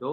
2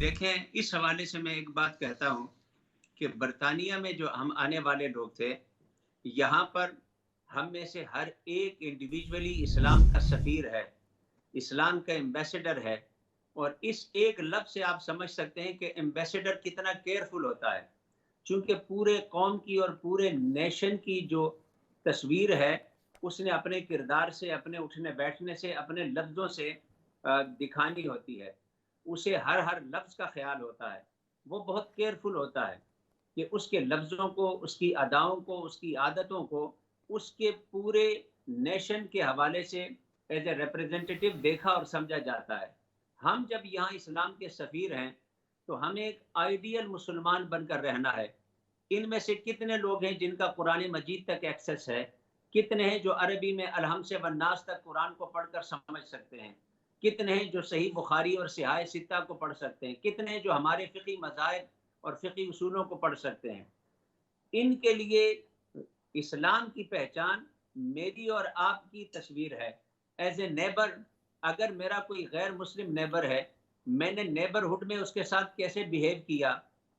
دیکھیں اس حوالے سے میں ایک بات کہتا ہوں کہ برطانیہ میں جو ہم آنے والے لوگ تھے، یہاں پر ہم میں سے ہر ایک انڈیویجولی اسلام کا سفیر ہے، اسلام کا ایمبیسڈر ہے، اور اس ایک لفظ سے آپ سمجھ سکتے ہیں کہ ایمبیسڈر کتنا کیئرفل ہوتا ہے، چونکہ پورے قوم کی اور پورے نیشن کی جو تصویر ہے اس نے اپنے کردار سے، اپنے اٹھنے بیٹھنے سے، اپنے لفظوں سے دکھانی ہوتی ہے، اسے ہر لفظ کا خیال ہوتا ہے، وہ بہت کیئرفل ہوتا ہے کہ اس کے لفظوں کو، اس کی اداؤں کو، اس کی عادتوں کو اس کے پورے نیشن کے حوالے سے ایز اے ریپرزینٹیٹو دیکھا اور سمجھا جاتا ہے۔ ہم جب یہاں اسلام کے سفیر ہیں تو ہمیں ایک آئیڈیل مسلمان بن کر رہنا ہے۔ ان میں سے کتنے لوگ ہیں جن کا قرآن مجید تک ایکسس ہے؟ کتنے ہیں جو عربی میں الحمد سے والناس تک قرآن کو پڑھ کر سمجھ سکتے ہیں؟ کتنے ہیں جو صحیح بخاری اور صحاح ستہ کو پڑھ سکتے ہیں؟ کتنے ہیں جو ہمارے فقہی مذاہب اور فقہی اصولوں کو پڑھ سکتے ہیں؟ ان کے لیے اسلام کی پہچان میری اور آپ کی تصویر ہے ایز اے نیبر۔ اگر میرا کوئی غیر مسلم نیبر ہے، میں نے نیبرہڈ میں اس کے ساتھ کیسے بیہیو کیا،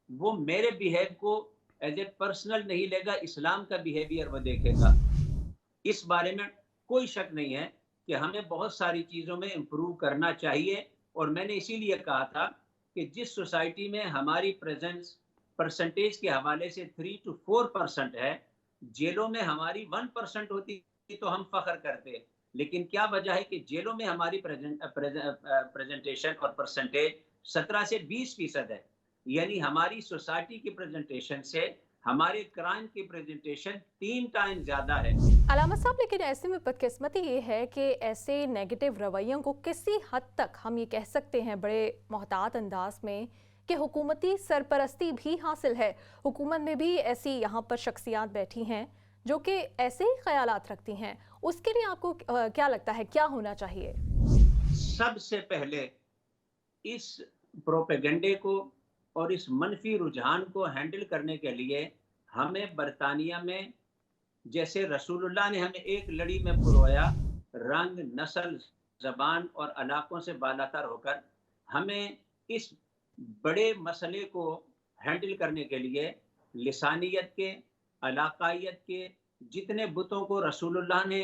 وہ میرے بیہیو کو ایز اے پرسنل نہیں لے گا، اسلام کا بیہیویئر وہ دیکھے گا۔ اس بارے میں کوئی شک نہیں ہے کہ ہمیں بہت ساری چیزوں میں امپروو کرنا چاہیے، اور میں نے اسی لیے کہا تھا کہ جس سوسائٹی میں ہماری پریزنس پرسنٹیج کے حوالے سے 3 to 4% ہے، جیلوں میں ہماری 1% ہوتی تو ہم فخر کرتے، لیکن کیا وجہ ہے کہ جیلوں میں ہماری پریزنٹیشن اور پرسنٹیج 17 سے 20% ہے، یعنی ہماری سوسائٹی کی پریزنٹیشن سے ہمارے کرائم کی پریزنٹیشن 3 ٹائم زیادہ ہے۔ علامہ صاحب، لیکن ایسے میں بدقسمتی یہ ہے کہ ایسے نیگیٹو رویوں کو کسی حد تک ہم یہ کہہ سکتے ہیں بڑے محتاط انداز میں کہ حکومتی سرپرستی بھی حاصل ہے۔ حکومت میں بھی ایسی یہاں پر شخصیات بیٹھی ہیں جو کہ ایسے ہی خیالات رکھتی ہیں، اس کے لیے آپ کو کیا لگتا ہے کیا ہونا چاہیے؟ سب سے پہلے اس پروپیگنڈے کو اور اس منفی رجحان کو ہینڈل کرنے کے لیے ہمیں برطانیہ میں جیسے رسول اللہ نے ہمیں ایک لڑی میں پرویا، رنگ، نسل، زبان اور علاقوں سے بالاتر ہو کر ہمیں اس بڑے مسئلے کو ہینڈل کرنے کے لیے لسانیت کے، علاقائیت کے جتنے بتوں کو رسول اللہ نے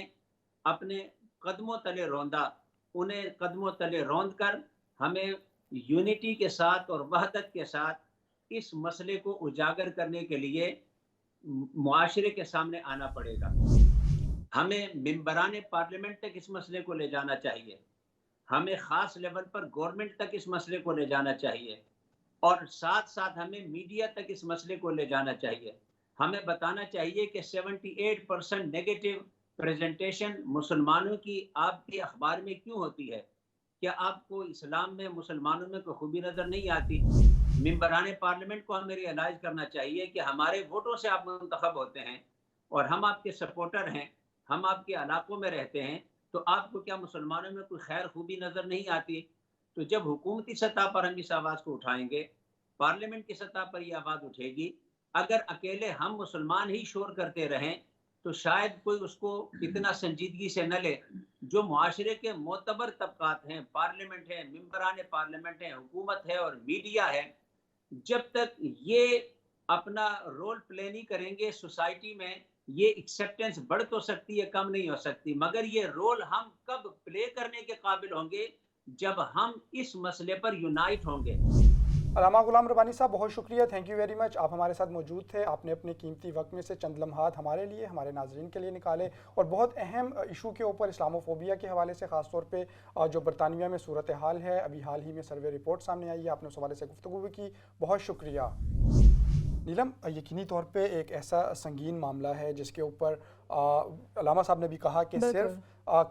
اپنے قدموں تلے روندا، انہیں قدموں تلے روند کر ہمیں یونٹی کے ساتھ اور وحدت کے ساتھ اس مسئلے کو اجاگر کرنے کے لیے معاشرے کے سامنے آنا پڑے گا۔ ہمیں ممبران پارلیمنٹ تک اس مسئلے کو لے جانا چاہیے، ہمیں خاص لیول پر گورنمنٹ تک اس مسئلے کو لے جانا چاہیے، اور ساتھ ساتھ ہمیں میڈیا تک اس مسئلے کو لے جانا چاہیے۔ ہمیں بتانا چاہیے کہ 78% نیگیٹو پریزنٹیشن مسلمانوں کی آپ کے اخبار میں کیوں ہوتی ہے؟ کیا آپ کو اسلام میں مسلمانوں میں کوئی خوبی نظر نہیں آتی؟ ممبران پارلیمنٹ کو ہمیں ریئلائز کرنا چاہیے کہ ہمارے ووٹوں سے آپ منتخب ہوتے ہیں اور ہم آپ کے سپورٹر ہیں، ہم آپ کے علاقوں میں رہتے ہیں، تو آپ کو کیا مسلمانوں میں کوئی خیر خوبی نظر نہیں آتی؟ تو جب حکومتی سطح پر ہم اس آواز کو اٹھائیں گے، پارلیمنٹ کی سطح پر یہ آواز اٹھے گی، اگر اکیلے ہم مسلمان ہی شور کرتے رہیں تو شاید کوئی اس کو اتنا سنجیدگی سے نہ لے۔ جو معاشرے کے معتبر طبقات ہیں، پارلیمنٹ ہے، ممبران پارلیمنٹ ہے، حکومت ہے اور میڈیا ہے، جب تک یہ اپنا رول پلے نہیں کریں گے سوسائٹی میں، یہ ایکسیپٹنس بڑھ تو سکتی ہے، کم نہیں ہو سکتی، مگر یہ رول ہم کب پلے کرنے کے قابل ہوں گے؟ جب ہم اس مسئلے پر یونائٹ ہوں گے۔ علامہ غلام ربانی صاحب، بہت شکریہ، تھینک یو ویری مچ، آپ ہمارے ساتھ موجود تھے، آپ نے اپنے قیمتی وقت میں سے چند لمحات ہمارے لیے، ہمارے ناظرین کے لیے نکالے، اور بہت اہم ایشو کے اوپر، اسلاموفوبیا کے حوالے سے خاص طور پہ جو برطانیہ میں صورتحال ہے، ابھی حال ہی میں سروے رپورٹ سامنے آئی ہے، آپ نے اس حوالے سے گفتگو بھی کی، بہت شکریہ۔ نیلم، یقینی طور پہ ایک ایسا سنگین معاملہ ہے جس کے اوپر علامہ صاحب نے بھی کہا کہ صرف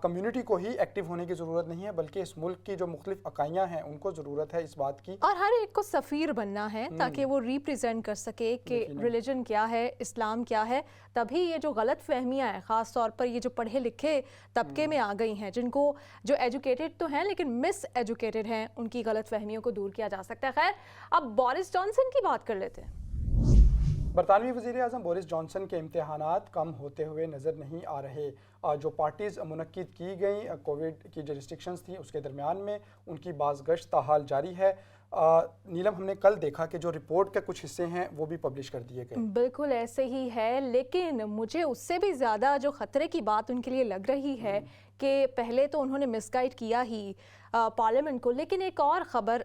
کمیونٹی کو ہی ایکٹیو ہونے کی ضرورت نہیں ہے، بلکہ اس ملک کی جو مختلف اکائیاں ہیں ان کو ضرورت ہے اس بات کی، اور ہر ایک کو سفیر بننا ہے تاکہ وہ ریپریزنٹ کر سکے کہ ریلیجن کیا ہے، اسلام کیا ہے۔ تبھی یہ جو غلط فہمیاں ہیں، خاص طور پر یہ جو پڑھے لکھے طبقے میں آ گئی ہیں، جن کو جو ایجوکیٹڈ تو ہیں لیکن مس ایجوکیٹڈ ہیں، ان کی غلط فہمیوں کو دور کیا جا سکتا ہے۔ خیر، اب بورس جانسن کی بات کر لیتے ہیں۔ برطانوی وزیر اعظم بورس جانسن کے امتحانات کم ہوتے ہوئے نظر نہیں آ رہے۔ جو پارٹیز منعقد کی گئیں کووڈ کی جو ریسٹرکشنز تھیں اس کے درمیان میں ان کی بازگشت تاحال جاری ہے۔ نیلم ہم نے کل دیکھا کہ جو رپورٹ کے کچھ حصے ہیں وہ بھی پبلش کر دیے گئے. بالکل ایسے ہی ہے، لیکن مجھے اس سے بھی زیادہ جو خطرے کی بات ان کے لیے لگ رہی ہے کہ پہلے تو انہوں نے مس گائیڈ کیا ہی پارلیمنٹ کو، لیکن ایک اور خبر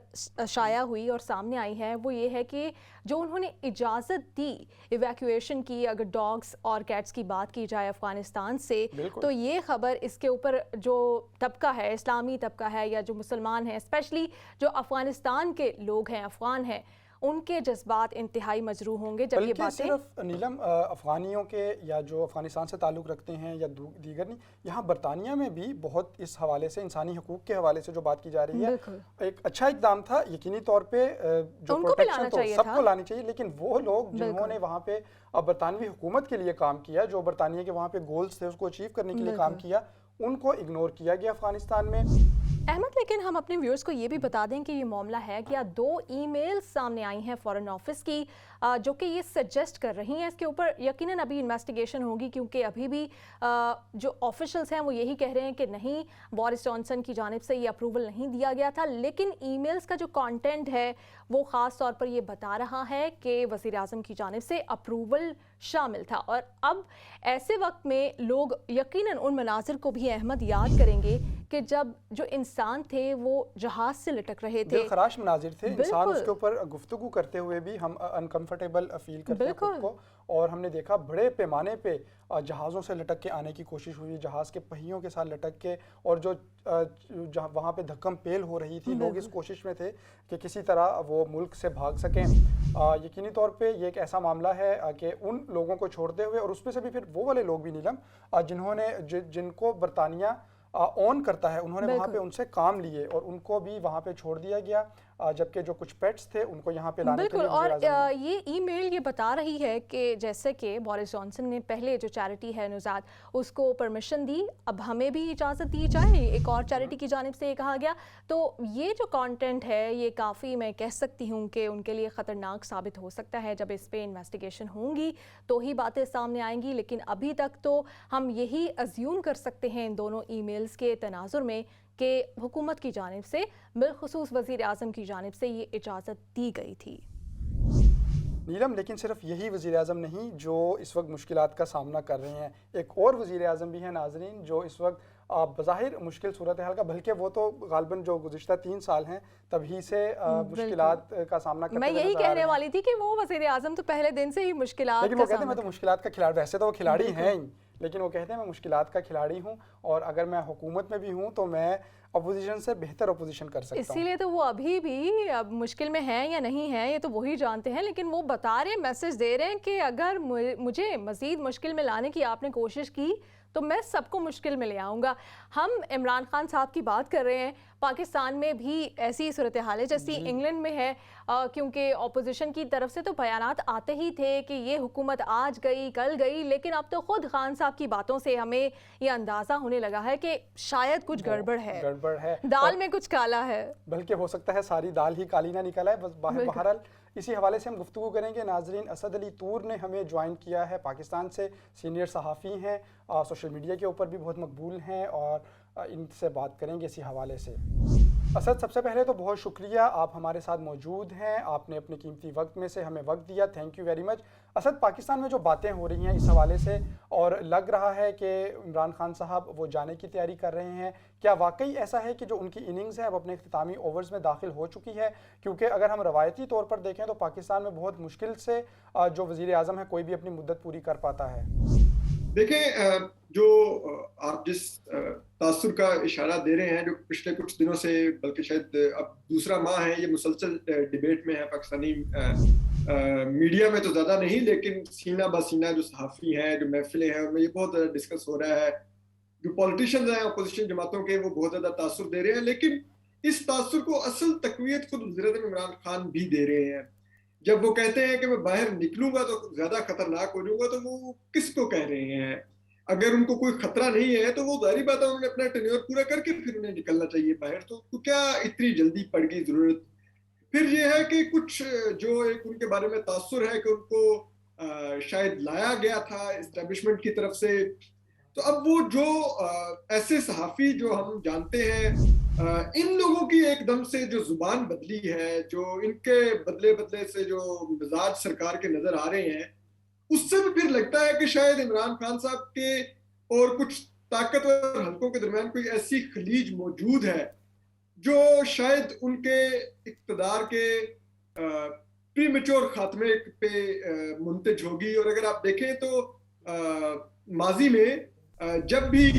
شائع ہوئی اور سامنے آئی ہے، وہ یہ ہے کہ جو انہوں نے اجازت دی ایویکویشن کی، اگر ڈاگس اور کیٹس کی بات کی جائے افغانستان سے، تو یہ خبر اس کے اوپر جو طبقہ ہے، اسلامی طبقہ ہے یا جو مسلمان ہیں، اسپیشلی جو افغانستان کے لوگ ہیں، افغان ہیں، ان کے جذبات انتہائی مجروح ہوں گے جب یہ بلکہ باتیں. صرف نیلم افغانیوں کے یا جو افغانستان سے تعلق رکھتے ہیں یا دیگر نہیں، یہاں برطانیہ میں بھی بہت اس حوالے سے انسانی حقوق کے حوالے سے جو بات کی جا رہی ہے، ایک اچھا اقدام تھا یقینی طور پہ، جو پروٹیکشن تو سب کو لانی چاہیے، لیکن وہ لوگ جنہوں نے وہاں پہ برطانوی حکومت کے لیے کام کیا، جو برطانیہ کے وہاں پہ گولز تھے اس کو اچیو کرنے کے لیے کام کیا، ان کو اگنور کیا گیا افغانستان میں. احمد، لیکن ہم اپنے ویورز کو یہ بھی بتا دیں کہ یہ معاملہ ہے کہ 2 ای میل سامنے آئی ہیں فارن آفس کی، جو کہ یہ سجیسٹ کر رہی ہیں، اس کے اوپر یقیناً ابھی انویسٹیگیشن ہوگی، کیونکہ ابھی بھی جو آفیشلز ہیں وہ یہی کہہ رہے ہیں کہ نہیں، بورس جانسن کی جانب سے یہ اپروول نہیں دیا گیا تھا، لیکن ای میلز کا جو کانٹینٹ ہے وہ خاص طور پر یہ بتا رہا ہے کہ وزیر اعظم کی جانب سے اپروول شامل تھا. اور اب ایسے وقت میں لوگ یقیناً ان مناظر کو بھی احمد یاد کریں گے کہ جب جو انسان تھے وہ جہاز سے لٹک رہے تھے، دل خراش مناظر تھے، انسان اس کے اوپر گفتگو کرتے ہوئے بھی ہم انکمفرٹیبل فیل کرتے ہیں خود کو. اور ہم نے دیکھا بڑے پیمانے پہ جہازوں سے لٹک کے آنے کی کوشش ہوئی، جہاز کے پہیوں کے ساتھ لٹک کے، اور جو وہاں پہ دھکم پیل ہو رہی تھی، لوگ اس کوشش میں تھے کہ کسی طرح وہ ملک سے بھاگ سکیں. یقینی طور پہ یہ ایک ایسا معاملہ ہے کہ ان لوگوں کو چھوڑتے ہوئے، اور اس میں سے بھی پھر وہ والے لوگ بھی نیلم جنہوں نے جن کو برطانیہ اون کرتا ہے، انہوں نے وہاں پہ ان سے کام لیے اور ان کو بھی وہاں پہ چھوڑ دیا گیا، جبکہ جو کچھ پیٹس تھے ان کو یہاں پہ لانے کے لیے اور یہ ای میل یہ بتا رہی ہے کہ جیسے کہ بورس جانسن نے پہلے جو چیریٹی ہے نوزاد اس کو پرمیشن دی، اب ہمیں بھی اجازت دی جائے، ایک اور چیریٹی کی جانب سے یہ کہا گیا. تو یہ جو کانٹینٹ ہے یہ کافی، میں کہہ سکتی ہوں کہ ان کے لیے خطرناک ثابت ہو سکتا ہے. جب اس پہ انویسٹیگیشن ہوں گی تو ہی باتیں سامنے آئیں گی، لیکن ابھی تک تو ہم یہی ازیوم کر سکتے ہیں ان دونوں ای میلز کے تناظر میں کہ حکومت کی جانب سے، بالخصوص وزیر اعظم کی جانب سے یہ اجازت دی گئی تھی. نیلم، لیکن صرف یہی وزیر اعظم نہیں جو اس وقت مشکلات کا سامنا کر رہے ہیں، ایک اور وزیر اعظم بھی ہیں ناظرین جو اس وقت بظاہر مشکل صورتحال کا، بلکہ وہ تو غالباً جو گزشتہ 3 سال ہیں تبھی سے مشکلات کا سامنا کرتے میں یہی کہنے والی تھی کہ وہ وزیر اعظم تو پہلے دن سے ہی مشکلات کا، لیکن وہ کہتے ہیں میں تو مشکلات کا کھلاڑی، ویسے تو وہ کھلاڑی ہیں ہی، لیکن وہ کہتے ہیں میں مشکلات کا کھلاڑی ہوں، اور اگر میں حکومت میں بھی ہوں تو میں اپوزیشن سے بہتر اپوزیشن کر سکتا ہوں. اسی لیے تو وہ ابھی بھی اب مشکل میں ہیں یا نہیں ہیں یہ تو وہی جانتے ہیں، لیکن وہ بتا رہے ہیں، میسج دے رہے ہیں کہ اگر مجھے مزید مشکل میں لانے کی آپ نے کوشش کی تو میں سب کو مشکل میں لے آؤں گا. ہم عمران خان صاحب کی بات کر رہے ہیں، پاکستان میں بھی ایسی صورتحال ہے جیسی انگلینڈ میں ہے، کیونکہ اپوزیشن کی طرف سے تو بیانات آتے ہی تھے کہ یہ حکومت آج گئی کل گئی، لیکن اب تو خود خان صاحب کی باتوں سے ہمیں یہ اندازہ ہونے لگا ہے کہ شاید کچھ گڑبڑ ہے، دال میں کچھ کالا ہے، بلکہ ہو سکتا ہے ساری دال ہی کالی نہ نکلا ہے. بس بہرحال اسی حوالے سے ہم گفتگو کریں گے. ناظرین، اسد علی طور نے ہمیں جوائن کیا ہے، پاکستان سے سینئر صحافی ہیں، سوشل میڈیا کے اوپر بھی بہت مقبول ہیں، اور ان سے بات کریں گے اسی حوالے سے. اسد، سب سے پہلے تو بہت شکریہ، آپ ہمارے ساتھ موجود ہیں، آپ نے اپنے قیمتی وقت میں سے ہمیں وقت دیا، thank you very much. Asad, Pakistan میں جو باتیں ہو رہی ہیں اس حوالے سے، اور لگ رہا ہے کہ عمران خان صاحب وہ جانے کی تیاری کر رہے ہیں، کیا واقعی ایسا ہے کہ جو ان کی اننگز ہے وہ اپنے اختتامی اوورز میں داخل ہو چکی ہے؟ کیونکہ اگر ہم روایتی طور پر دیکھیں تو پاکستان میں بہت مشکل سے جو وزیر اعظم ہے کوئی بھی اپنی مدت پوری کر پاتا ہے. دیکھیں، جو آپ جس تاثر کا اشارہ دے رہے ہیں، جو پچھلے کچھ دنوں سے، بلکہ شاید اب دوسرا ماہ ہے، یہ مسلسل ڈیبیٹ میں ہے پاکستانی میڈیا میں تو زیادہ نہیں، لیکن سینہ بہ سینہ جو صحافی ہیں، جو محفلیں ہیں، ان میں یہ بہت ڈسکس ہو رہا ہے. جو پولیٹیشینز ہیں اپوزیشن جماعتوں کے، وہ بہت زیادہ تاثر دے رہے ہیں، لیکن اس تاثر کو اصل تقویت خود وزیر اعظم عمران خان بھی دے رہے ہیں. جب وہ کہتے ہیں کہ میں باہر نکلوں گا تو زیادہ خطرناک ہو جاؤں گا، تو وہ کس کو کہہ رہے ہیں؟ اگر ان کو کوئی خطرہ نہیں ہے تو وہ ظاہری بات ہے انہوں نے اپنا ٹینیور پورا کر کے پھر انہیں نکلنا چاہیے باہر. تو کیا اتنی جلدی پڑ گئی ضرورت؟ پھر یہ ہے کہ کچھ جو ایک ان کے بارے میں تاثر ہے کہ ان کو شاید لایا گیا تھا اسٹیبلشمنٹ کی طرف سے تو اب وہ جو ایسے صحافی جو ہم جانتے ہیں ان لوگوں کی ایک دم سے جو زبان بدلی ہے، جو ان کے بدلے سے جو مزاج سرکار کے نظر آ رہے ہیں، اس سے بھی پھر لگتا ہے کہ شاید عمران خان صاحب کے اور کچھ طاقتور حلقوں کے درمیان کوئی ایسی خلیج موجود ہے جو شاید ان کے اقتدار کے پری میچور خاتمے پہ منتج ہوگی. اور اگر آپ دیکھیں تو ماضی میں جب بھی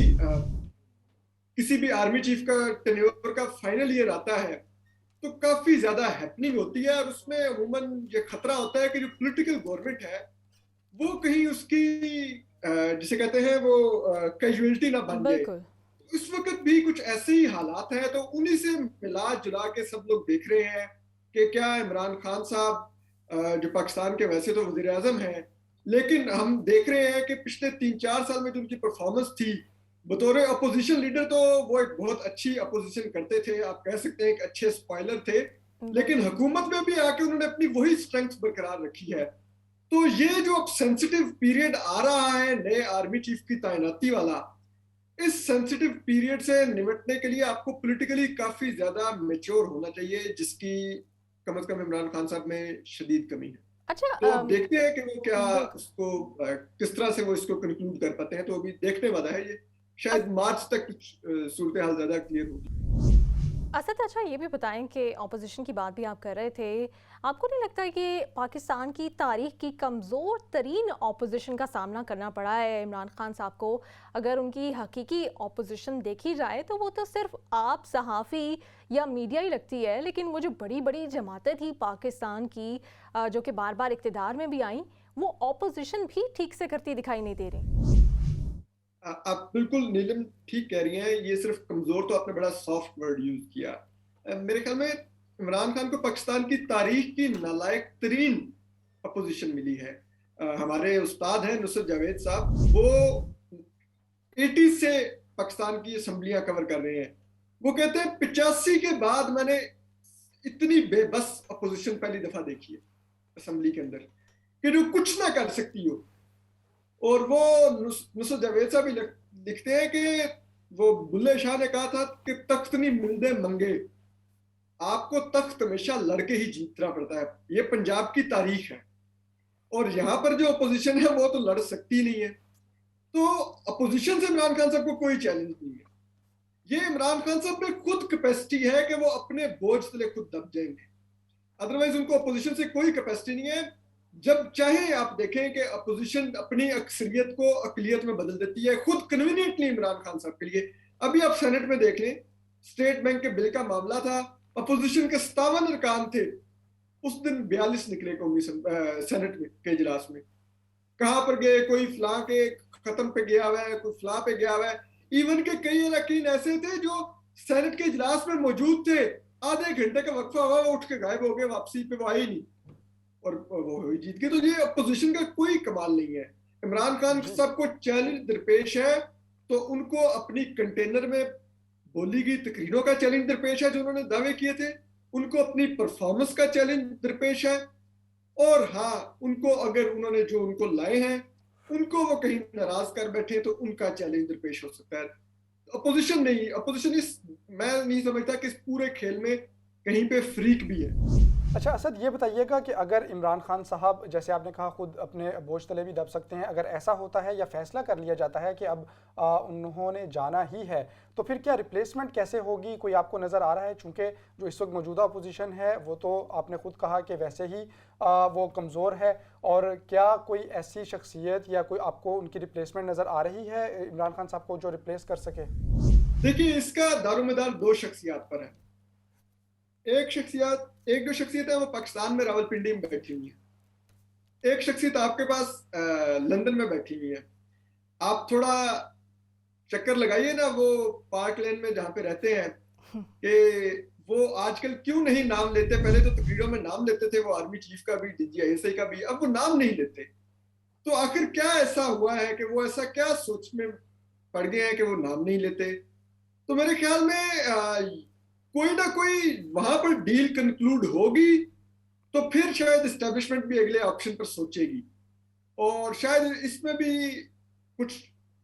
کسی بھی آرمی چیف کا ٹینیور کا فائنل ایئر آتا ہے تو کافی زیادہ ہیپننگ ہوتی ہے، اور اس میں عموماً یہ خطرہ ہوتا ہے کہ جو پولیٹیکل گورنمنٹ ہے وہ کہیں اس کی جسے کہتے ہیں وہ کیجویلٹی نہ بن جائے. اس وقت بھی کچھ ایسے ہی حالات ہیں، تو انہی سے ملا جلا کے سب لوگ دیکھ رہے ہیں کہ کیا عمران خان صاحب جو پاکستان کے ویسے تو وزیر اعظم ہیں، لیکن ہم دیکھ رہے ہیں کہ پچھلے 3-4 سال میں جو ان کی پرفارمنس تھی بطور اپوزیشن لیڈر، تو وہ ایک بہت اچھی اپوزیشن کرتے تھے، آپ کہہ سکتے ہیں ایک اچھے اسپائلر تھے، لیکن حکومت میں بھی آ کے انہوں نے اپنی وہی اسٹرینگتھ برقرار رکھی ہے. تو یہ جو اب سینسٹیو پیریڈ آ رہا ہے نئے آرمی چیف کی تعیناتی والا، اس سینسٹیو پیریڈ سے نمٹنے کے لیے آپ کو پولیٹیکلی کافی زیادہ میچور ہونا چاہیے، جس کی کم از کم عمران خان صاحب میں شدید کمی ہے. اچھا، تو اب دیکھتے ہیں کہ وہ کیا اس کو کس طرح سے وہ اس کو کنکلوڈ کر پاتے ہیں. تو ابھی دیکھنے والا ہے، یہ شاید مارچ تک صورتحال زیادہ کلیئر ہوگی. اسد، اچھا یہ بھی بتائیں کہ اپوزیشن کی بات بھی آپ کر رہے تھے، آپ کو نہیں لگتا کہ پاکستان کی تاریخ کی کمزور ترین اپوزیشن کا سامنا کرنا پڑا ہے عمران خان صاحب کو؟ اگر ان کی حقیقی اپوزیشن دیکھی جائے تو وہ تو صرف آپ صحافی یا میڈیا ہی لگتی ہے، لیکن وہ جو بڑی بڑی جماعتیں تھیں پاکستان کی جو کہ بار بار اقتدار میں بھی آئیں، وہ اپوزیشن بھی ٹھیک سے کرتی دکھائی نہیں دے رہی. آپ بالکل نیلم ٹھیک کہہ رہی ہیں، یہ صرف کمزور تو آپ نے بڑا سافٹ ورڈ یوز کیا. میرے خیال میں عمران خان کو پاکستان کی تاریخ کی نالائق ترین اپوزیشن ملی ہے. ہمارے استاد ہیں نصرت جاوید صاحب، وہ 80 سے پاکستان کی اسمبلیاں کور کر رہے ہیں. وہ کہتے ہیں 85 کے بعد میں نے اتنی بے بس اپوزیشن پہلی دفعہ دیکھی ہے اسمبلی کے اندر کہ جو کچھ نہ کر سکتی ہو. اور وہ نصرت جاوید صاحب بھی لکھتے ہیں کہ وہ بلے شاہ نے کہا تھا کہ تخت نہیں ملدے منگے، آپ کو تخت ہمیشہ لڑکے ہی جیتنا پڑتا ہے. یہ پنجاب کی تاریخ ہے، اور یہاں پر جو اپوزیشن ہے وہ تو لڑ سکتی نہیں ہے. تو اپوزیشن سے عمران خان صاحب کو کوئی چیلنج نہیں ہے. یہ عمران خان صاحب میں خود کیپیسٹی ہے کہ وہ اپنے بوجھ تلے خود دب جائیں گے، ادروائز ان کو اپوزیشن سے کوئی کیپیسٹی نہیں ہے. جب چاہے آپ دیکھیں کہ اپوزیشن اپنی اکثریت کو اقلیت میں بدل دیتی ہے خود کنوینئنٹلی عمران خان صاحب کے لیے. ابھی آپ سینٹ میں دیکھ لیں، اسٹیٹ بینک کے بل کا معاملہ تھا، اپوزیشن کے 57 ارکان تھے، اس دن 42 نکلے قومی سینٹ میں کے اجلاس میں. کہاں پر گئے؟ کوئی فلاں کے ختم پہ گیا ہوا ہے، کوئی فلاں پہ گیا ہوا ہے. ایون کہ کئی اراکین ایسے تھے جو سینٹ کے اجلاس میں موجود تھے، آدھے گھنٹے کا وقفہ ہوا، وہ اٹھ کے غائب ہو گئے، واپسی پہ وہ آئے ہی نہیں، اور وہ جیت گئے. تو یہ اپوزیشن کا کوئی کمال نہیں ہے. عمران خان سب کو چیلنج درپیش ہے، تو ان کو اپنی کنٹینر میں بولی گئی تقریروں کا چیلنج درپیش ہے جو انہوں نے دعوے کیے تھے، ان کو اپنی پرفارمنس کا چیلنج درپیش ہے، اور ہاں ان کو اگر انہوں نے جو ان کو لائے ہیں ان کو وہ کہیں ناراض کر بیٹھے تو ان کا چیلنج درپیش ہو سکتا ہے. اپوزیشن نہیں، اپوزیشن میں نہیں سمجھتا کہ اس پورے کھیل میں کہیں پہ فریق بھی ہے. اچھا اسد، یہ بتائیے گا کہ اگر عمران خان صاحب جیسے آپ نے کہا خود اپنے بوجھ تلے بھی دب سکتے ہیں، اگر ایسا ہوتا ہے یا فیصلہ کر لیا جاتا ہے کہ اب انہوں نے جانا ہی ہے، تو پھر کیا ریپلیسمنٹ کیسے ہوگی؟ کوئی آپ کو نظر آ رہا ہے؟ چونکہ جو اس وقت موجودہ اپوزیشن ہے وہ تو آپ نے خود کہا کہ ویسے ہی وہ کمزور ہے، اور کیا کوئی ایسی شخصیت یا کوئی آپ کو ان کی ریپلیسمنٹ نظر آ رہی ہے عمران خان صاحب کو جو ریپلیس کر سکے؟ دیکھیے اس کا دار و مدار دو شخصیات پر ہے. ایک جو شخصیت ہے وہ پاکستان میں راولپنڈی میں بیٹھی ہوئی ہے، ایک شخصیت آپ کے پاس لندن میں بیٹھی ہوئی ہے. آپ تھوڑا چکر لگائیے نا وہ پارک لین میں جہاں پہ رہتے ہیں، کہ وہ آج کل کیوں نہیں نام لیتے. پہلے تو تقریروں میں نام لیتے تھے، وہ آرمی چیف کا بھی، D G I S I کا بھی، اب وہ نام نہیں لیتے. تو آخر کیا ایسا ہوا ہے کہ وہ ایسا کیا سوچ میں پڑ گئے ہیں کہ وہ نام نہیں لیتے؟ تو میرے خیال میں کوئی نہ کوئی وہاں پر ڈیل کنکلوڈ ہوگی، تو پھر شاید اسٹیبلشمنٹ بھی اگلے آپشن پر سوچے گی، اور شاید اس میں بھی کچھ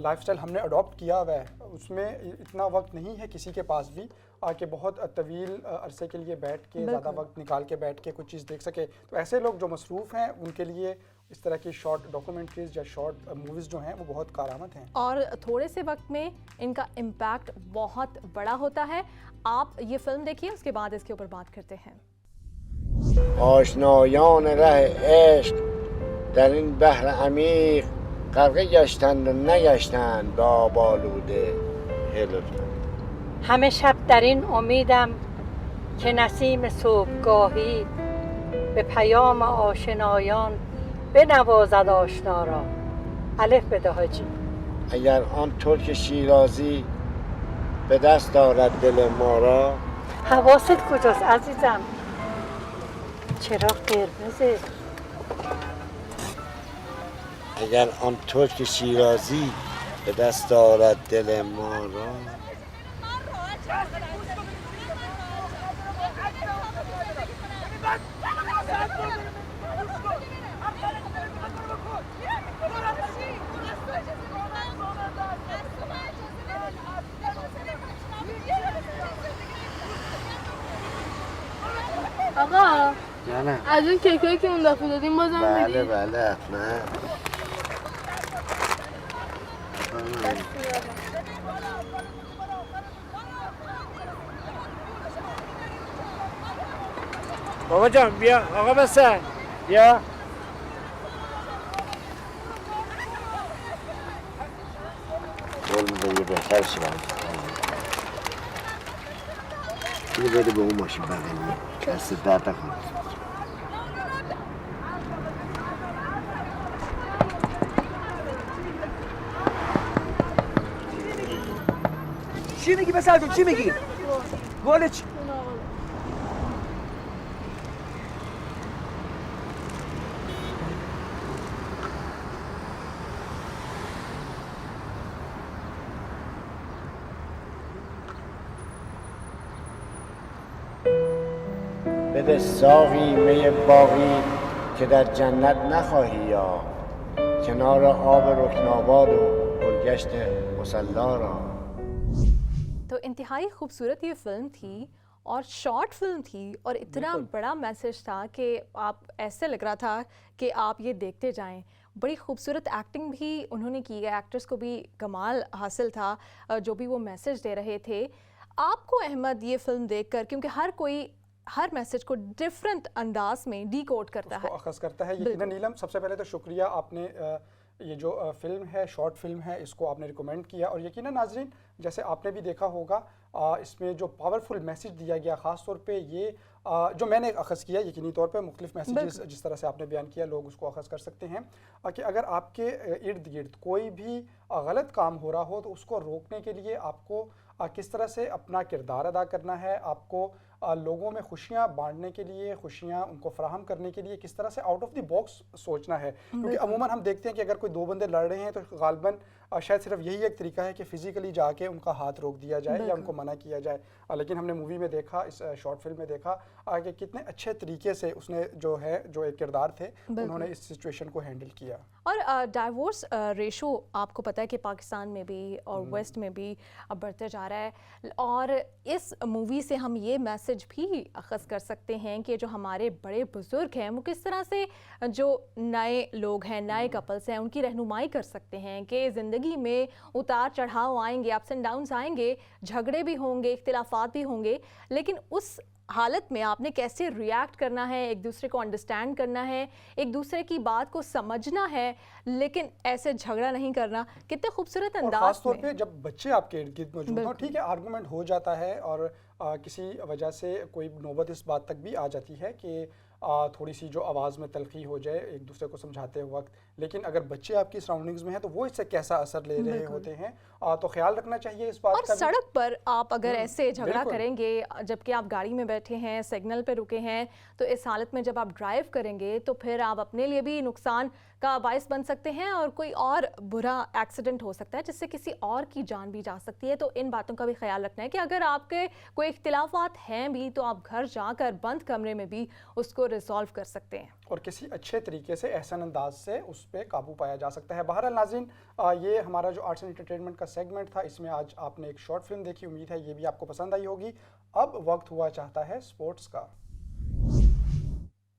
لائف سٹائل ہم نے اڈاپٹ کیا ہوا ہے اس میں اتنا وقت نہیں ہے کسی کے پاس بھی کہ بہت طویل عرصے کے لیے بیٹھ کے زیادہ وقت نکال کے بیٹھ کے کوئی چیز دیکھ سکے. تو ایسے لوگ جو مصروف ہیں ان کے لیے اس طرح کی شارٹ ڈاکومنٹریز یا شارٹ موویز جو ہیں وہ بہت کارآمد ہیں اور تھوڑے سے وقت میں ان کا امپیکٹ بہت بڑا ہوتا ہے. آپ یہ فلم دیکھیے, اس کے بعد اس کے اوپر بات کرتے ہیں. آشنایان ره عشق در این بحر عمیق غرقه گشتند و نگشتند به آب آلوده هلوتن. همه شب در این امیدم که نسیم صبحگاهی به پیام آشنایان بنوازد آشنا را. الف بده حاجی. اگر آن ترک شیرازی به دست دارد دل ما را. حواست کجاست عزیزم؟ چراغ قرمزه. اگر آن ترک شیرازی به دست دارد دل ما را. آقا جانم. از اون کیکایی که اون دفعه دادیم بازم میدی؟ بله بله حتما. بابا جان بیا آقا بسن بیا. قول میده یه بهتر شی برام. اینو بده به اون ماشین بغلیه دست درد نکنه. چی میگی پسر جون چی میگی؟ گل چی؟ بده ساقی می باقی که در جنت نخواهی یا کنار آب رکناباد و گلگشت مصلا را. تو انتہائی خوبصورت یہ فلم تھی اور شارٹ فلم تھی اور اتنا بڑا میسج تھا کہ آپ ایسے لگ رہا تھا کہ آپ یہ دیکھتے جائیں. بڑی خوبصورت ایکٹنگ بھی انہوں نے کی ہے, ایکٹرز کو بھی کمال حاصل تھا جو بھی وہ میسج دے رہے تھے. آپ کو احمد یہ فلم دیکھ کر, کیونکہ ہر کوئی ہر میسج کو ڈفرینٹ انداز میں ڈی کوڈ کرتا ہے, اخذ کرتا ہے. یقیناً نیلم, سب سے پہلے تو شکریہ, آپ نے یہ جو فلم ہے شارٹ فلم ہے اس کو آپ نے ریکمینڈ کیا. اور یقیناً ناظرین جیسے آپ نے بھی دیکھا ہوگا اس میں جو پاورفل میسج دیا گیا, خاص طور پہ یہ جو میں نے اخذ کیا یقینی طور پہ مختلف میسیجز جس طرح سے آپ نے بیان کیا لوگ اس کو اخذ کر سکتے ہیں کہ اگر آپ کے ارد گرد کوئی بھی غلط کام ہو رہا ہو تو اس کو روکنے کے لیے آپ کو کس طرح سے اپنا کردار ادا کرنا ہے, آپ کو لوگوں میں خوشیاں بانٹنے کے لیے, خوشیاں ان کو فراہم کرنے کے لیے کس طرح سے آؤٹ آف دی باکس سوچنا ہے. کیونکہ عموماً ہم دیکھتے ہیں کہ اگر کوئی دو بندے لڑ رہے ہیں تو غالباً شاید صرف یہی ایک طریقہ ہے کہ فزیکلی جا کے ان کا ہاتھ روک دیا جائے یا ان کو منع کیا جائے. لیکن ہم نے مووی میں دیکھا, اس شارٹ فلم میں دیکھا کہ کتنے اچھے طریقے سے اس نے جو ایک کردار تھے انہوں نے اس سچویشن کو ہینڈل کیا. اور ڈائیورس ریشو آپ کو پتہ ہے کہ پاکستان میں بھی اور ویسٹ میں بھی اب بڑھتے جا رہا ہے, اور اس مووی سے ہم یہ میسج بھی اخذ کر سکتے ہیں کہ جو ہمارے بڑے بزرگ ہیں وہ کس طرح سے جو نئے لوگ ہیں, نئے کپلس ہیں, ان کی رہنمائی کر سکتے ہیں کہ زندگی میں اتار چڑھاؤ آئیں گے, اپس اینڈ ڈاؤنس آئیں گے, جھگڑے بھی ہوں گے, اختلافات بھی ہوں گے, لیکن اس حالت میں آپ نے کیسے ریاکٹ کرنا ہے, ایک دوسرے کو انڈرسٹینڈ کرنا ہے, ایک دوسرے کی بات کو سمجھنا ہے, لیکن ایسے جھگڑا نہیں کرنا. کتنے خوبصورت انداز میں. خاص طور پہ جب بچے آپ کے ارد گرد موجود ہوں, ٹھیک ہے آرگومنٹ ہو جاتا ہے اور کسی وجہ سے کوئی نوبت اس بات تک بھی آ جاتی ہے کہ تھوڑی سی جو آواز میں تلخی ہو جائے ایک دوسرے کو سمجھاتے وقت, لیکن اگر بچے آپ کی سراؤنڈنگز میں ہیں تو وہ اس سے کیسا اثر لے رہے ہوتے ہیں, تو خیال رکھنا چاہیے اس بات کا. اور سڑک پر آپ اگر ایسے جھگڑا کریں گے جبکہ آپ گاڑی میں بیٹھے ہیں, سگنل پہ رکے ہیں, تو اس حالت میں جب آپ ڈرائیو کریں گے تو پھر آپ اپنے لیے بھی نقصان کا باعث بن سکتے ہیں اور کوئی اور برا ایکسیڈنٹ ہو سکتا ہے جس سے کسی اور کی جان بھی جا سکتی ہے. تو ان باتوں کا بھی خیال رکھنا ہے کہ اگر آپ کے کوئی اختلافات ہیں بھی تو آپ گھر جا کر بند کمرے میں بھی اس کو ریزالو کر سکتے ہیں اور کسی اچھے طریقے سے احسن انداز سے اس پہ قابو پایا جا سکتا ہے. بہرحال ناظرین، یہ ہمارا جو آرٹس اینڈ انٹرٹینمنٹ کا سیگمنٹ تھا، اس میں آج آپ نے ایک شارٹ فلم دیکھی، امید ہے یہ بھی آپ کو پسند آئی ہوگی. اب وقت ہوا چاہتا ہے سپورٹس کا.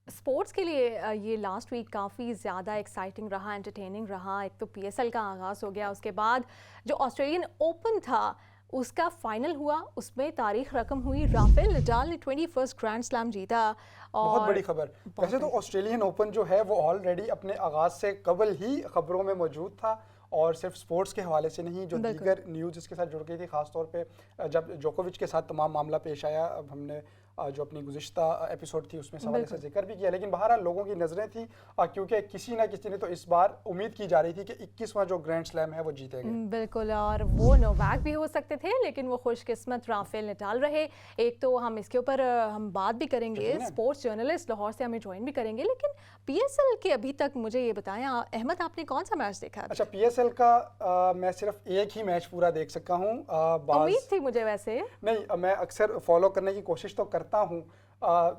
سپورٹس کے لیے یہ لاسٹ ویک کافی زیادہ ایکسائٹنگ رہا، انٹرٹیننگ رہا. ایک تو پی ایس ایل کا آغاز ہو گیا، اس کے بعد جو آسٹریلین اوپن تھا اس کا فائنل ہوا، اس میں تاریخ رقم ہوئی. رافیل نڈال نے 21 گرینڈ سلام جیتا. بہت بڑی خبر. ویسے تو آسٹریلین اوپن جو ہے وہ آلریڈی اپنے آغاز سے قبل ہی خبروں میں موجود تھا، اور صرف سپورٹس کے حوالے سے نہیں، جو دیگر نیوز اس کے ساتھ جڑ گئی تھی، خاص طور پہ جب جوکووچ کے ساتھ تمام معاملہ پیش آیا. اب ہم نے جو اپنی گزشتہ ایپیسوڈ تھی اس میں اس حوالے سے ذکر بھی کیا، لیکن بہرحال لوگوں کی نظریں تھیں کیونکہ کسی نہ کسی نے تو اس بار امید کی جا رہی تھی کہ 21واں جو گرینڈ سلیم ہے وہ جیتے گے. بالکل، اور وہ نوواک بھی ہو سکتے تھے لیکن وہ خوش قسمت رافیل نڈال رہے. ایک تو ہم اس کے اوپر ہم بات بھی کریں گے، اسپورٹس جرنلسٹ لاہور سے ہمیں جوائن بھی کریں گے، لیکن پی ایس ایل کے ابھی تک مجھے یہ بتائیں احمد، آپ نے کون سا میچ دیکھا؟ اچھا، پی ایس ایل کا میں صرف ایک ہی میچ پورا دیکھ سکا ہوں. امید تھی مجھے، ویسے نہیں، میں اکثر فالو کرنے کی کوشش تو کرتا ہوں.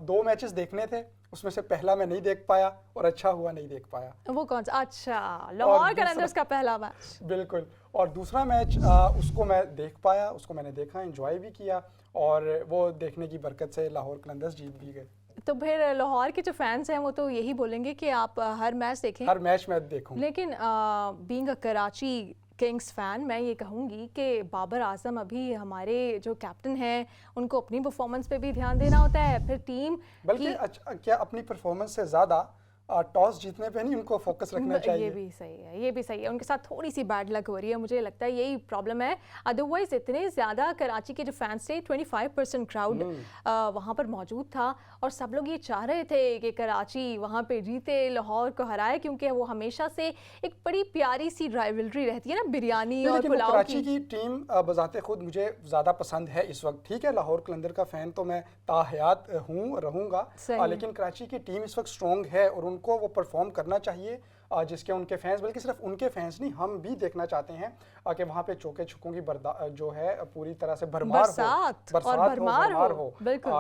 2 میچز دیکھنے تھے، اس میں سے پہلا میں نہیں دیکھ پایا اور اچھا ہوا نہیں دیکھ پایا. وہ کون سا؟ اچھا، لاہور قلندرز کا پہلا میچ. بالکل. اور دوسرا میچ اس کو میں دیکھ پایا، اس کو میں نے دیکھا، انجوائے بھی کیا، اور وہ دیکھنے کی برکت سے لاہور قلندرز جیت بھی گئے. تو پھر لاہور کے جو فینس ہیں وہ تو یہی بولیں گے کہ آپ ہر میچ دیکھیں. ہر میچ میں دیکھوں. لیکن being a Karachi Kings fan میں یہ کہوں گی کہ بابر اعظم ابھی ہمارے جو کیپٹن ہیں ان کو اپنی پرفارمنس پہ بھی دھیان دینا ہوتا ہے. پھر ٹیم بلکہ کیا اپنی پرفارمنس سے زیادہ ٹاس جیتنے پہ نہیں ان کو فوکس رکھنا چاہیے. یہ بھی صحیح ہے، یہ بھی صحیح ہے. ان کے ساتھ تھوڑی سی بیڈ لک ہو رہی ہے، مجھے لگتا ہے یہی پرابلم ہے. ادروائز اتنے زیادہ کراچی کے جو فینس تھے، 25% کراؤڈ وہاں پر موجود تھا، اور سب لوگ یہ چاہ رہے تھے کہ کراچی وہاں پہ جیتے، لاہور کو ہرائے، کیونکہ وہ ہمیشہ سے ایک بڑی پیاری سی رائیولری رہتی ہے نا، بریانی اور پلاؤ کی. کراچی کی ٹیم بذات خود مجھے زیادہ پسند ہے اس وقت. ٹھیک ہے، لاہور قلندر کا فین تو میں تاحیات ہوں، رہوں گا، لیکن کراچی کی ٹیم اس وقت اسٹرانگ ہے اور ان کو وہ پرفارم کرنا چاہیے، جس کے ان کے فینس، بلکہ صرف ان کے فینس نہیں، ہم بھی دیکھنا چاہتے ہیں کہ وہاں پہ چوکے چھکوں کی جو ہے پوری طرح سے برسات ہو.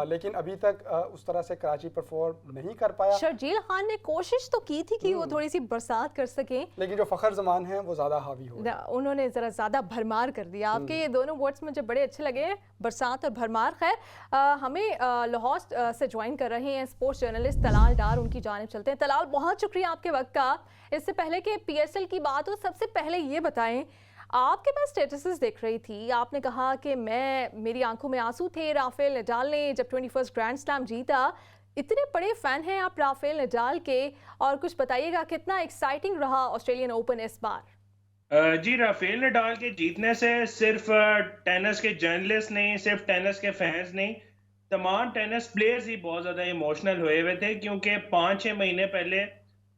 لیکن ابھی تک اس طرح سے کراچی پرفارم نہیں کر پایا. شرجیل خان نے کوشش تو کی تھی کہ وہ تھوڑی سی برسات کر سکیں، لیکن جو فخر زمان ہیں وہ زیادہ حاوی ہو گئے، انہوں نے ذرا زیادہ بھرمار کر دیا. آپ کے یہ دونوں ورڈز مجھے بڑے اچھے لگے، برسات اور بھرمار. خیر، ہمیں لاہور سے جوائن کر رہے ہیں اسپورٹس جرنلسٹ طلال ڈار، ان کی جانب چلتے ہیں. طلال، بہت شکریہ آپ کے وقت کا. اس سے پہلے کہ پی ایس ایل کی بات ہو، سب سے پہلے یہ بتائیں، آپ کے پاس اسٹیٹسز دیکھ رہی تھی، آپ نے کہا کہ میری آنکھوں میں آنسو تھے رافیل نڈال نے جب 21 گرینڈ سلام جیتا. اتنے بڑے فین ہیں آپ رافیل نڈال کے، اور کچھ بتائیے گا کتنا ایکسائٹنگ رہا آسٹریلین اوپن اس بار؟ جی، رافیل نڈال کے جیتنے سے صرف ٹینس کے جرنلسٹ نہیں، صرف ٹینس کے فینس نہیں، تمام ٹینس پلیئرز ہی بہت زیادہ ایموشنل ہوئے ہوئے تھے، کیونکہ 5-6 مہینے پہلے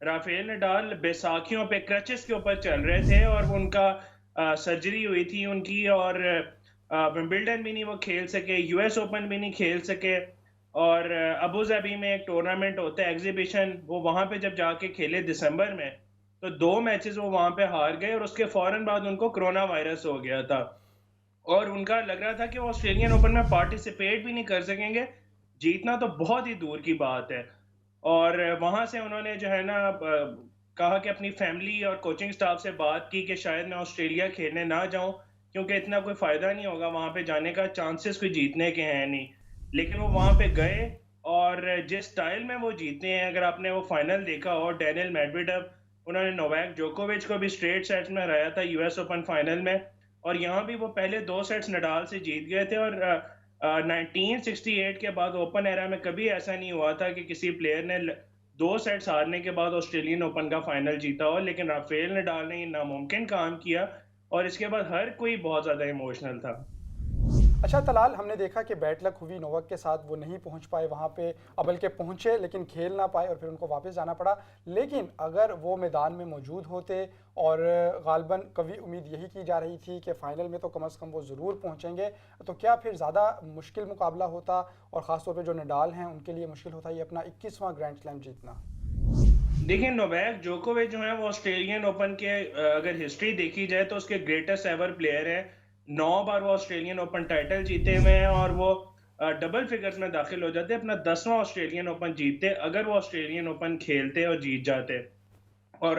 رافیل نڈال بیساکھیوں پہ کرچز کے اوپر چل رہے تھے، اور ان کا سرجری ہوئی تھی ان کی، اور ومبلڈن بھی نہیں وہ کھیل سکے، یو ایس اوپن بھی نہیں کھیل سکے، اور ابو ظبی میں ایک ٹورنامنٹ ہوتا ہے ایگزیبیشن، وہ وہاں پہ جب جا کے کھیلے دسمبر میں، تو 2 میچز وہ وہاں پہ ہار گئے، اور اس کے فوراً بعد ان کو کرونا وائرس ہو گیا تھا، اور ان کا لگ رہا تھا کہ وہ آسٹریلین اوپن میں پارٹیسپیٹ بھی نہیں کر سکیں گے. جیتنا تو بہت ہی دور کی بات ہے. اور وہاں سے انہوں نے جو ہے نا کہا کہ اپنی فیملی اور کوچنگ سٹاف سے بات کی کہ شاید میں آسٹریلیا کھیلنے نہ جاؤں، کیونکہ اتنا کوئی فائدہ نہیں ہوگا وہاں پہ جانے کا، چانسز کوئی جیتنے کے ہیں نہیں. لیکن وہ وہاں پہ گئے، اور جس سٹائل میں وہ جیتے ہیں، اگر آپ نے وہ فائنل دیکھا ہو، ڈینیل میڈویڈیو، انہوں نے نوواک جوکووچ کو بھی اسٹریٹ سیٹس میں ہرایا تھا یو ایس اوپن فائنل میں، اور یہاں بھی وہ پہلے 2 سیٹس نڈال سے جیت گئے تھے. اور 1968 کے بعد اوپن ایرا میں کبھی ایسا نہیں ہوا تھا کہ کسی پلیئر نے 2 سیٹس ہارنے کے بعد آسٹریلین اوپن کا فائنل جیتا ہو. لیکن رافیل نڈال نے یہ ناممکن کام کیا، اور اس کے بعد ہر کوئی بہت زیادہ ایموشنل تھا. اچھا طلال، ہم نے دیکھا کہ بیٹ لک ہوئی نوواک کے ساتھ، وہ نہیں پہنچ پائے وہاں پہ، بلکہ پہنچے لیکن کھیل نہ پائے اور پھر ان کو واپس جانا پڑا. لیکن اگر وہ میدان میں موجود ہوتے، اور غالباً قوی امید یہی کی جا رہی تھی کہ فائنل میں تو کم از کم وہ ضرور پہنچیں گے، تو کیا پھر زیادہ مشکل مقابلہ ہوتا، اور خاص طور پہ جو نڈال ہیں ان کے لیے مشکل ہوتا یہ اپنا 21واں گرینڈ سلیم جیتنا؟ دیکھیں نوویک جوکووچ جو ہے وہ آسٹریلین اوپن کے اگر ہسٹری دیکھی جائے تو اس کے گریٹسٹ ایور پلیئر ہیں. 9 بار وہ آسٹریلین اوپن ٹائٹل جیتے ہوئے ہیں اور وہ ڈبل فگرز میں داخل ہو جاتے. اپنا 10واں آسٹریلین اوپن جیتتے اگر وہ آسٹریلین اوپن کھیلتے اور جیت جاتے. اور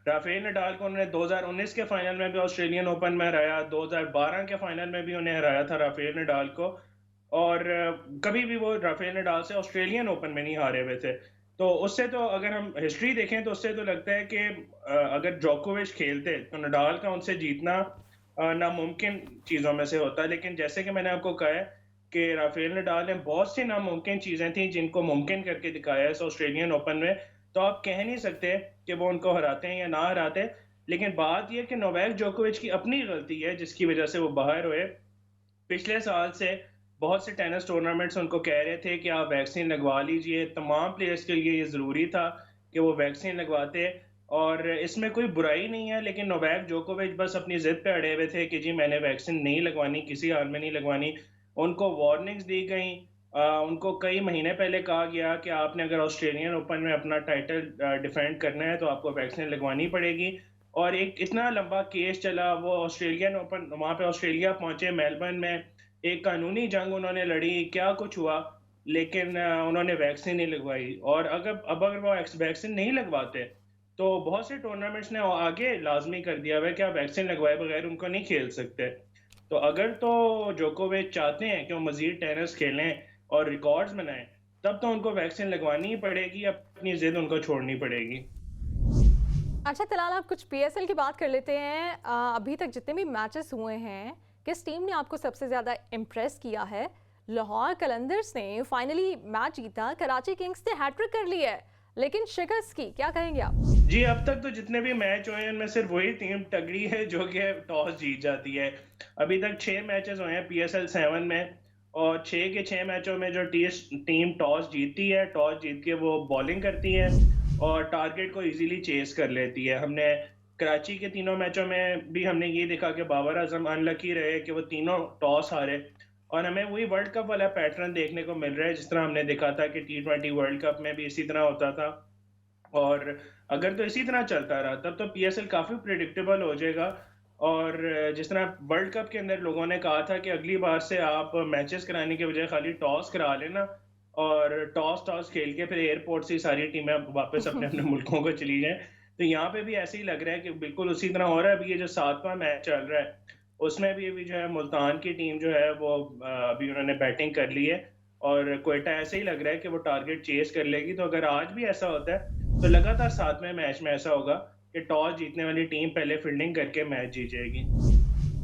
رافیل نڈال کو انہوں نے 2019 کے فائنل میں بھی آسٹریلین اوپن میں ہرایا, 2012 کے فائنل میں بھی انہیں ہرایا تھا رافیل نڈال کو, اور کبھی بھی وہ رافیل نڈال سے آسٹریلین اوپن میں نہیں ہارے ہوئے تھے. تو اس سے تو اگر ہم ہسٹری دیکھیں تو اس سے تو لگتا ہے کہ اگر جوکووچ کھیلتے تو نڈال کا ان سے جیتنا ناممکن چیزوں میں سے ہوتا. لیکن جیسے کہ میں نے آپ کو کہا ہے کہ رافیل نڈال نے بہت سی ناممکن چیزیں تھیں جن کو ممکن کر کے دکھایا اس آسٹریلین اوپن میں, تو آپ کہہ نہیں سکتے کہ وہ ان کو ہراتے ہیں یا نہ ہراتے. لیکن بات یہ کہ نوویک جوکووچ کی اپنی غلطی ہے جس کی وجہ سے وہ باہر ہوئے. پچھلے سال سے بہت سے ٹینس ٹورنامنٹس ان کو کہہ رہے تھے کہ آپ ویکسین لگوا لیجئے. تمام پلیئرز کے لیے یہ ضروری تھا کہ وہ ویکسین لگواتے, اور اس میں کوئی برائی نہیں ہے. لیکن نوویک جوکووچ بس اپنی ضد پہ اڑے ہوئے تھے کہ جی میں نے ویکسین نہیں لگوانی, کسی حال میں نہیں لگوانی. ان کو وارننگز دی گئیں, ان کو کئی مہینے پہلے کہا گیا کہ آپ نے اگر آسٹریلین اوپن میں اپنا ٹائٹل ڈیفینڈ کرنا ہے تو آپ کو ویکسین لگوانی پڑے گی. اور ایک اتنا لمبا کیس چلا, وہ آسٹریلین اوپن وہاں پہ آسٹریلیا پہنچے, میلبرن میں ایک قانونی جنگ انہوں نے لڑی, کیا کچھ ہوا, لیکن انہوں نے ویکسین نہیں لگوائی. اور اگر وہ ویکسین نہیں لگواتے تو بہت سے ٹورنامنٹس نے آگے لازمی کر دیا ہوا ہے کہ آپ ویکسین لگوائے بغیر ان کو نہیں کھیل سکتے. تو اگر تو جوکووچ چاہتے ہیں کہ وہ مزید ٹینس کھیلیں اور ریکارڈز بنائیں تب تو ان کو ویکسین لگوانی ہی پڑے گی, اپنی ضد ان کو چھوڑنی پڑے گی. اچھا طلال, آپ کچھ پی ایس ایل کی بات کر لیتے ہیں. ابھی تک جتنے بھی میچز ہوئے ہیں کس ٹیم نے آپ کو سب سے زیادہ امپریس کیا ہے؟ لاہور قلندرز نے فائنلی میچ جیتا, کراچی کنگز نے ہیٹ ٹرک کر لی ہے لیکن شکست کی, کیا کہیں گے آپ؟ جی اب تک تو جتنے بھی میچ ہوئے ہیں ان میں صرف وہی ٹیم تگڑی ہے جو کہ ٹاس جیت جاتی ہے. ابھی تک 6 میچز ہوئے ہیں پی ایس ایل 7 میں, اور 6 کے 6 میچوں میں جو ٹیم ٹاس جیتتی ہے, ٹاس جیت کے وہ بالنگ کرتی ہے اور ٹارگٹ کو ایزیلی چیز کر لیتی ہے. ہم نے کراچی کے تینوں میچوں میں بھی ہم نے یہ دیکھا کہ بابر اعظم ان لکی رہے کہ وہ تینوں ٹاس ہارے, اور ہمیں وہی ورلڈ کپ والا پیٹرن دیکھنے کو مل رہا ہے جس طرح ہم نے دیکھا تھا کہ T20 ورلڈ کپ میں بھی اسی طرح ہوتا تھا. اور اگر تو اسی طرح چلتا رہا تب تو پی ایس ایل کافی پریڈکٹیبل ہو جائے گا. اور جس طرح ورلڈ کپ کے اندر لوگوں نے کہا تھا کہ اگلی بار سے آپ میچز کرانے کے بجائے خالی ٹاس کرا لینا اور ٹاس کھیل کے پھر ایئرپورٹ سے ساری ٹیمیں واپس اپنے اپنے ملکوں کو چلی جائیں. تو یہاں پہ بھی ایسے ہی لگ رہا ہے کہ بالکل اسی طرح ہو رہا ہے. ابھی یہ جو 7واں میچ چل رہا ہے اس میں بھی ابھی جو ہے ملتان کی ٹیم جو ہے وہ ابھی انہوں نے بیٹنگ کر لی ہے, اور کوئٹہ ایسے ہی لگ رہا ہے کہ وہ ٹارگٹ چیز کر لے گی. تو اگر آج بھی ایسا ہوتا ہے تو لگاتار 7ویں میچ میں ایسا ہوگا کہ ٹاس جیتنے والی ٹیم پہلے فیلڈنگ کر کے میچ جیت جائے گی.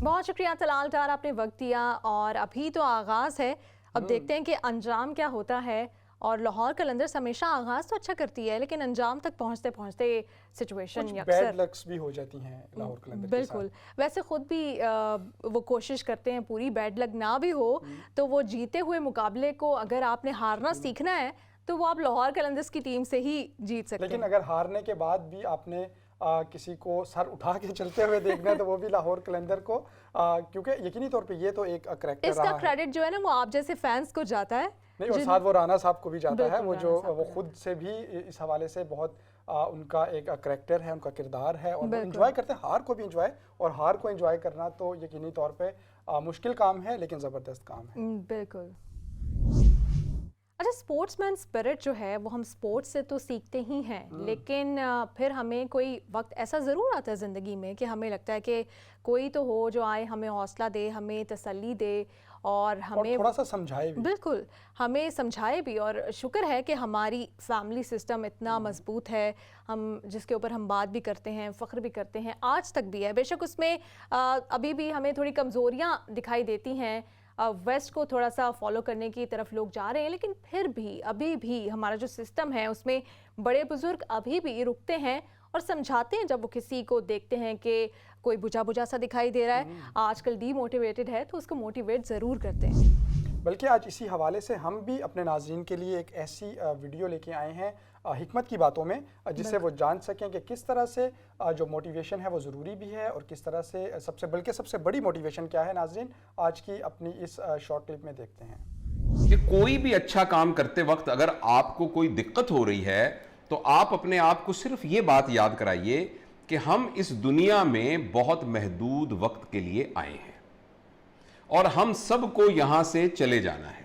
بہت شکریہ طلال ڈار, آپ نے وقت دیا. اور ابھی تو آغاز ہے, اب دیکھتے ہیں کہ انجام کیا ہوتا ہے. اور لاہور قلندرز ہمیشہ آغاز تو اچھا کرتی ہے لیکن انجام تک پہنچتے پہنچتے سچویشن بیڈ لکس بھی ہو جاتی ہیں لاہور قلندرز. بالکل, ویسے خود بھی وہ کوشش کرتے ہیں پوری, بیڈ لک نہ بھی ہو تو وہ جیتے ہوئے مقابلے کو اگر آپ نے ہارنا سیکھنا ہے تو وہ آپ لاہور قلندرز کی ٹیم سے ہی جیت سکتے ہیں. لیکن اگر ہارنے کے بعد بھی آپ نے کسی کو سر اٹھا کے چلتے ہوئے دیکھنا ہے تو وہ بھی لاہور قلندر کو, کیونکہ یقینی طور پہ یہ تو ایک کریکٹر اس کا کریڈٹ جو ہے نا وہ آپ جیسے فینس کو جاتا ہے, نہیں, اور ساتھ وہ رانا صاحب کو بھی جاتا ہے, وہ خود سے بھی اس حوالے سے بہت ان کا ایک کریکٹر ہے, ان کا کردار ہے, اور وہ انجوائے کرتے ہیں ہار کو بھی انجوائے, اور ہار کو انجوائے کرنا تو یقینی طور پہ مشکل کام ہے لیکن زبردست کام ہے. بالکل. اچھا, اسپورٹس مین اسپرٹ جو ہے وہ ہم اسپورٹس سے تو سیکھتے ہی ہیں لیکن پھر ہمیں کوئی وقت ایسا ضرور آتا ہے زندگی میں کہ ہمیں لگتا ہے کہ کوئی تو ہو جو آئے ہمیں حوصلہ دے, ہمیں تسلی دے اور ہمیں تھوڑا سا سمجھائے بھی. بالکل, ہمیں سمجھائے بھی. اور شکر ہے کہ ہماری فیملی سسٹم اتنا مضبوط ہے, ہم جس کے اوپر ہم بات بھی کرتے ہیں, فخر بھی کرتے ہیں, آج تک بھی ہے. بے شک اس میں ابھی بھی ہمیں تھوڑی کمزوریاں دکھائی دیتی ہیں, ویسٹ کو تھوڑا سا فالو کرنے کی طرف لوگ جا رہے ہیں, لیکن پھر بھی ابھی بھی ہمارا جو سسٹم ہے اس میں بڑے بزرگ ابھی بھی رکتے ہیں اور سمجھاتے ہیں جب وہ کسی کو دیکھتے ہیں کہ کوئی بجھا سا دکھائی دے رہا ہے, آج کل ڈی موٹیویٹڈ ہے, تو اس کو موٹیویٹ ضرور کرتے ہیں. بلکہ آج اسی حوالے سے ہم بھی اپنے ناظرین کے لیے ایک ایسی ویڈیو لے کے آئے ہیں حکمت کی باتوں میں, جس سے وہ جان سکیں کہ کس طرح سے جو موٹیویشن ہے وہ ضروری بھی ہے, اور کس طرح سے سب سے بڑی موٹیویشن کیا ہے. ناظرین آج کی اپنی اس شارٹ کلپ میں دیکھتے ہیں کہ کوئی بھی اچھا کام کرتے وقت اگر آپ کو کوئی دقت ہو رہی ہے تو آپ اپنے آپ کو صرف یہ بات یاد کرائیے کہ ہم اس دنیا میں بہت محدود وقت کے لیے آئے ہیں اور ہم سب کو یہاں سے چلے جانا ہے.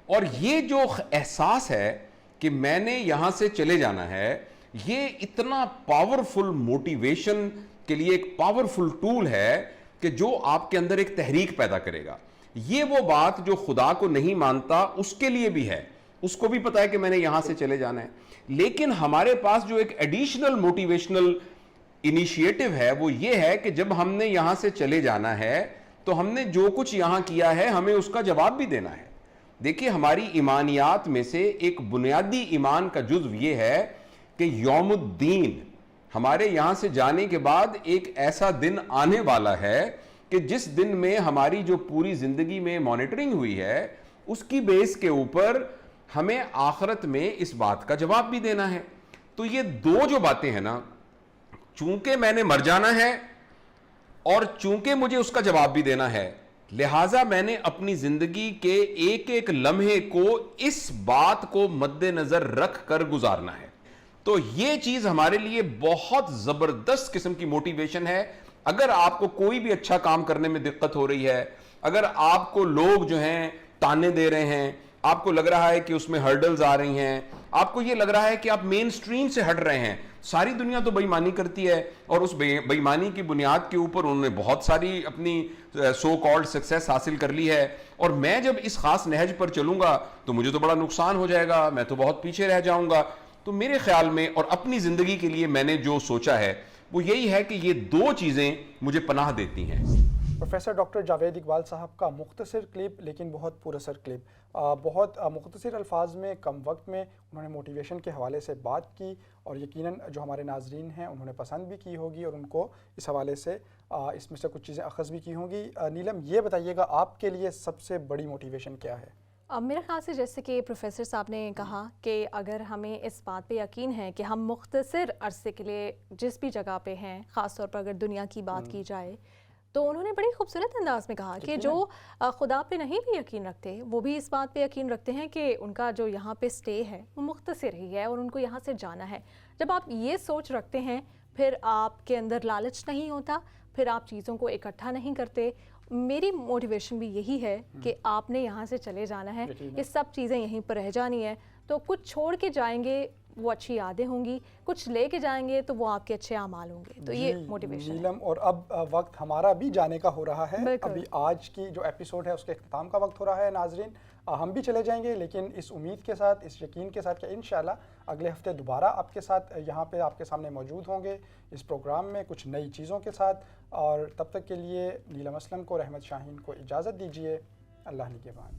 اور یہ جو احساس ہے کہ میں نے یہاں سے چلے جانا ہے, یہ اتنا پاورفل موٹیویشن کے لیے ایک پاورفل ٹول ہے کہ جو آپ کے اندر ایک تحریک پیدا کرے گا. یہ وہ بات جو خدا کو نہیں مانتا اس کے لیے بھی ہے, اس کو بھی پتا ہے کہ میں نے یہاں سے چلے جانا ہے. لیکن ہمارے پاس جو ایک ایڈیشنل موٹیویشنل انیشیٹو ہے وہ یہ ہے کہ جب ہم نے یہاں سے چلے جانا ہے تو ہم نے جو کچھ یہاں کیا ہے ہمیں اس کا جواب بھی دینا ہے. دیکھیے ہماری ایمانیات میں سے ایک بنیادی ایمان کا جزو یہ ہے کہ یوم الدین, ہمارے یہاں سے جانے کے بعد ایک ایسا دن آنے والا ہے کہ جس دن میں ہماری جو پوری زندگی میں مانیٹرنگ ہوئی ہے اس کی بیس کے اوپر ہمیں آخرت میں اس بات کا جواب بھی دینا ہے. تو یہ دو جو باتیں ہیں نا, چونکہ میں نے مر جانا ہے اور چونکہ مجھے اس کا جواب بھی دینا ہے, لہٰذا میں نے اپنی زندگی کے ایک ایک لمحے کو اس بات کو مد نظر رکھ کر گزارنا ہے. تو یہ چیز ہمارے لیے بہت زبردست قسم کی موٹیویشن ہے. اگر آپ کو کوئی بھی اچھا کام کرنے میں دقت ہو رہی ہے, اگر آپ کو لوگ جو ہیں تانے دے رہے ہیں, آپ کو لگ رہا ہے کہ اس میں ہرڈلز آ رہی ہیں, آپ کو یہ لگ رہا ہے کہ آپ مین سٹریم سے ہٹ رہے ہیں, ساری دنیا تو بے ایمانی کرتی ہے اور اس بے ایمانی کی بنیاد کے اوپر انہوں نے بہت ساری اپنی سو کالڈ سکسیس حاصل کر لی ہے, اور میں جب اس خاص نہج پر چلوں گا تو مجھے تو بڑا نقصان ہو جائے گا, میں تو بہت پیچھے رہ جاؤں گا. تو میرے خیال میں اور اپنی زندگی کے لیے میں نے جو سوچا ہے وہ یہی ہے کہ یہ دو چیزیں مجھے پناہ دیتی ہیں. پروفیسر ڈاکٹر جاوید اقبال صاحب کا مختصر کلپ لیکن بہت پر اثر کلپ, بہت مختصر الفاظ میں کم وقت میں انہوں نے موٹیویشن کے حوالے سے بات کی, اور یقیناً جو ہمارے ناظرین ہیں انہوں نے پسند بھی کی ہوگی اور ان کو اس حوالے سے اس میں سے کچھ چیزیں اخذ بھی کی ہوں گی. نیلم, یہ بتائیے گا آپ کے لیے سب سے بڑی موٹیویشن کیا ہے؟ میرے خیال سے جیسے کہ پروفیسر صاحب نے کہا کہ اگر ہمیں اس بات پہ یقین ہے کہ ہم مختصر عرصے کے لیے جس بھی جگہ پہ ہیں, خاص طور پر اگر دنیا کی بات کی جائے, تو انہوں نے بڑی خوبصورت انداز میں کہا کہ جو خدا پہ نہیں بھی یقین رکھتے وہ بھی اس بات پہ یقین رکھتے ہیں کہ ان کا جو یہاں پہ سٹے ہے وہ مختصر ہی ہے اور ان کو یہاں سے جانا ہے. جب آپ یہ سوچ رکھتے ہیں پھر آپ کے اندر لالچ نہیں ہوتا, پھر آپ چیزوں کو اکٹھا نہیں کرتے. میری موٹیویشن بھی یہی ہے کہ آپ نے یہاں سے چلے جانا ہے, یہ سب چیزیں یہیں پر رہ جانی ہے. تو کچھ چھوڑ کے جائیں گے وہ اچھی یادیں ہوں گی, کچھ لے کے جائیں گے تو وہ آپ کے اچھے اعمال ہوں گے. تو یہ موٹیویشن. نیلم, اور اب وقت ہمارا بھی جانے کا ہو رہا ہے. ابھی آج کی جو ایپیسوڈ ہے اس کے اختتام کا وقت ہو رہا ہے. ناظرین, ہم بھی چلے جائیں گے لیکن اس امید کے ساتھ, اس یقین کے ساتھ کہ انشاءاللہ اگلے ہفتے دوبارہ آپ کے ساتھ یہاں پہ آپ کے سامنے موجود ہوں گے اس پروگرام میں کچھ نئی چیزوں کے ساتھ. اور تب تک کے لیے نیلم اسلم کو, رحمت شاہین کو اجازت دیجیے. اللہ نگہبان.